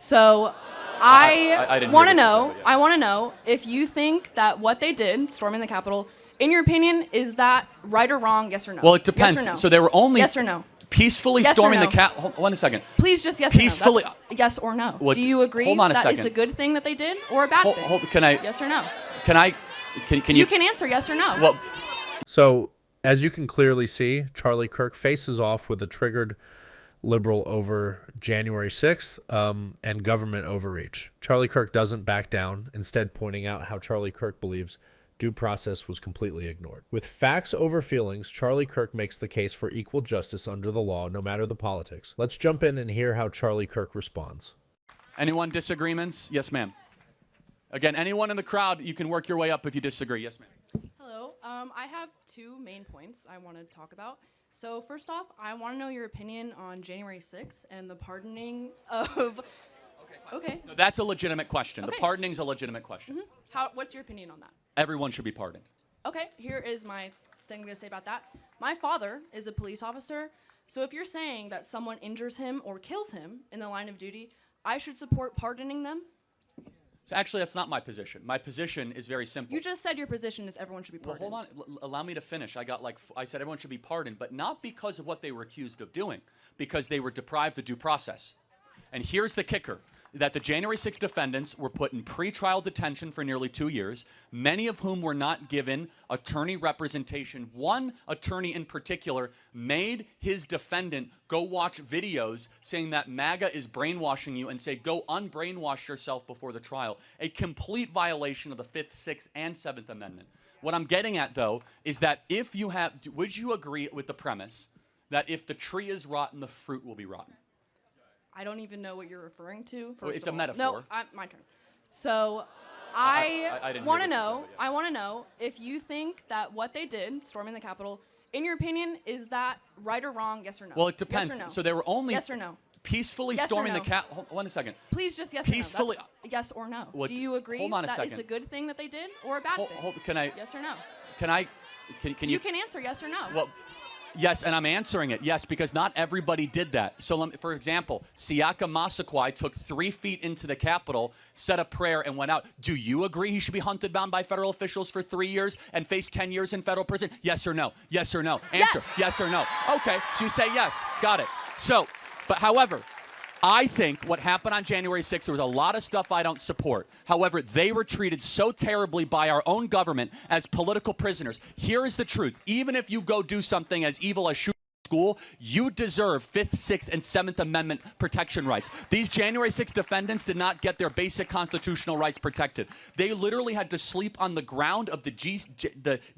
So I want to know. I want to know if you think that what they did, storming the Capitol, in your opinion, is that right or wrong? Yes or no? Well, it depends. Yes or no? So they were only yes or no? peacefully Yes or storming no? the cap. Hold on a second. Please just yes Peacefully. or no. That's yes or no. Well, do you agree hold on a that second. it's a good thing that they did or a bad thing? Can I? Yes or no? Can You can answer yes or no. Well, So, as you can clearly see, Charlie Kirk faces off with a triggered liberal over January 6th and government overreach. Charlie Kirk doesn't back down, instead pointing out how Charlie Kirk believes due process was completely ignored. With facts over feelings, Charlie Kirk makes the case for equal justice under the law, no matter the politics. Let's jump in and hear how Charlie Kirk responds. anyone disagreements? Yes, ma'am. Again, anyone in the crowd, you can work your way up if you disagree. Yes, ma'am. Hello. I have two main points I want to talk about. So first off, I want to know your opinion on January 6th and the pardoning of. Okay. No, that's a legitimate question. Okay. The pardoning's a legitimate question. What's your opinion on that? Everyone should be pardoned. Okay. Here is my thing I'm going to say about that. My father is a police officer, so if you're saying that someone injures him or kills him in the line of duty, I should support pardoning them. So actually, that's not my position. My position is very simple. You just said your position is everyone should be Well, pardoned. hold on. Allow me to finish. I said everyone should be pardoned, but not because of what they were accused of doing, because they were deprived of due process. And here's the kicker, that the January 6th defendants were put in pretrial detention for nearly 2 years, many of whom were not given attorney representation. One attorney in particular made his defendant go watch videos saying that MAGA is brainwashing you and say, go unbrainwash yourself before the trial. A complete violation of the 5th, 6th, and 7th Amendment. What I'm getting at, though, is that if you have, would you agree with the premise that if the tree is rotten, the fruit will be rotten? I don't even know what you're referring to. Well, it's a all. metaphor. No, my turn. So I didn't want to hear what you know. said, but yeah. I want to know if you think that what they did, storming the Capitol, in your opinion, is that right or wrong? Yes or no? Well, it depends. Yes or no? So they were only yes or no? peacefully Yes or storming no? the cap. Hold on a second. Please just yes Peacefully. or no. That's yes or no. Well, Do you agree hold on a that second. it's a good thing that they did or a bad thing? Can I? Yes or no? Can you? You can answer yes or no. Well, yes, and I'm answering it. Yes, because not everybody did that. So, for example, Siaka Massaquoi took 3 feet into the Capitol, said a prayer, and went out. Do you agree he should be hunted down by federal officials for 3 years and face 10 years in federal prison? Yes or no? Yes or no? Answer. Yes or no? Okay, so you say yes. Got it. So, but however, I think what happened on January 6th, there was a lot of stuff I don't support. However, they were treated so terribly by our own government as political prisoners. Here is the truth. Even if you go do something as evil as shoot school, you deserve 5th, 6th, and 7th Amendment protection rights. These January 6th defendants did not get their basic constitutional rights protected. They literally had to sleep on the ground of the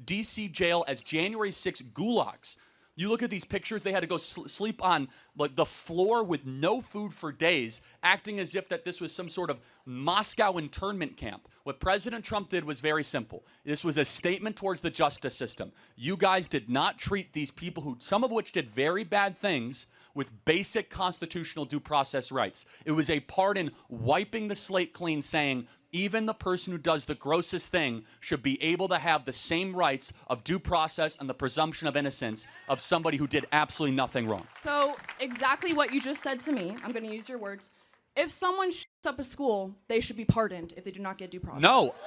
D.C. jail as January 6 gulags. You look at these pictures, they had to go sleep on the floor with no food for days, acting as if that this was some sort of Moscow internment camp. What President Trump did was very simple. This was a statement towards the justice system. You guys did not treat these people, who some of which did very bad things, with basic constitutional due process rights. It was a pardon wiping the slate clean, saying, even the person who does the grossest thing should be able to have the same rights of due process and the presumption of innocence of somebody who did absolutely nothing wrong. So exactly what you just said to me, I'm going to use your words. If someone shuts up a school, they should be pardoned if they do not get due process.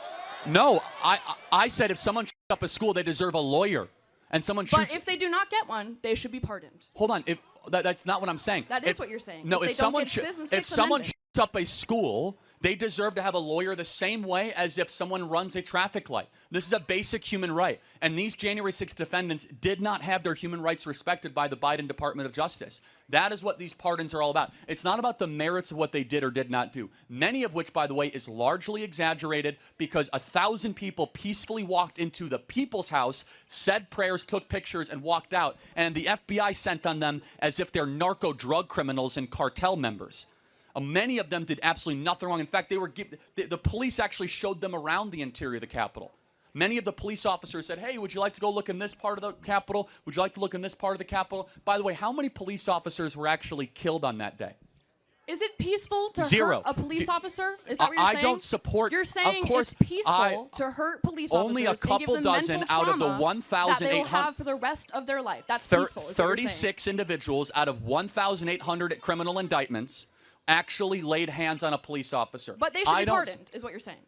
No. I said if someone shuts up a school, they deserve a lawyer. And someone shoots. But if they do not get one, they should be pardoned. Hold on. That's not what I'm saying. That is what you're saying. No, if someone shuts up a school, they deserve to have a lawyer the same way as if someone runs a traffic light. This is a basic human right. And these January 6 defendants did not have their human rights respected by the Biden Department of Justice. That is what these pardons are all about. It's not about the merits of what they did or did not do. Many of which, by the way, is largely exaggerated, because 1,000 people peacefully walked into the people's house, said prayers, took pictures, and walked out. And the FBI sent on them as if they're narco drug criminals and cartel members. Many of them did absolutely nothing wrong. In fact, the police actually showed them around the interior of the Capitol. Many of the police officers said, hey, would you like to go look in this part of the Capitol? Would you like to look in this part of the Capitol? By the way, how many police officers were actually killed on that day? Is it peaceful to Zero. hurt a police officer? Is that what you're saying? I don't support. You're saying of course, it's peaceful to hurt police officers only a couple and give them dozen mental out of the trauma 1,800 that they will have for the rest of their life. That's peaceful. Is what you're saying. 36 individuals out of 1,800 criminal indictments actually laid hands on a police officer. But they should be pardoned, is what you're saying.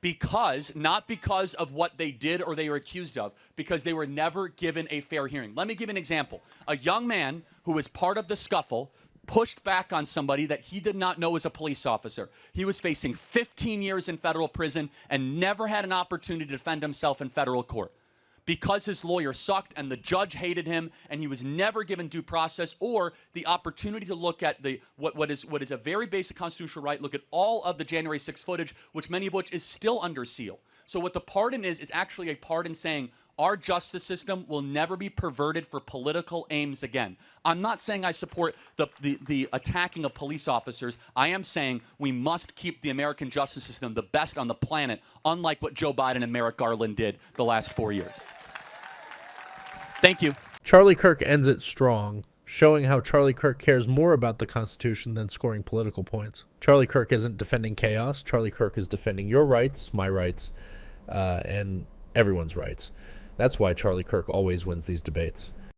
Not because of what they did or they were accused of, because they were never given a fair hearing. Let me give an example. A young man who was part of the scuffle pushed back on somebody that he did not know was a police officer. He was facing 15 years in federal prison and never had an opportunity to defend himself in federal court because his lawyer sucked and the judge hated him, and he was never given due process or the opportunity to look at what is a very basic constitutional right, look at all of the January 6th footage, which many of which is still under seal. So what the pardon is actually a pardon saying our justice system will never be perverted for political aims again. I'm not saying I support the attacking of police officers. I am saying we must keep the American justice system the best on the planet, unlike what Joe Biden and Merrick Garland did the last 4 years. Thank you. Charlie Kirk ends it strong, showing how Charlie Kirk cares more about the Constitution than scoring political points. Charlie Kirk isn't defending chaos. Charlie Kirk is defending your rights, my rights, and everyone's rights. That's why Charlie Kirk always wins these debates.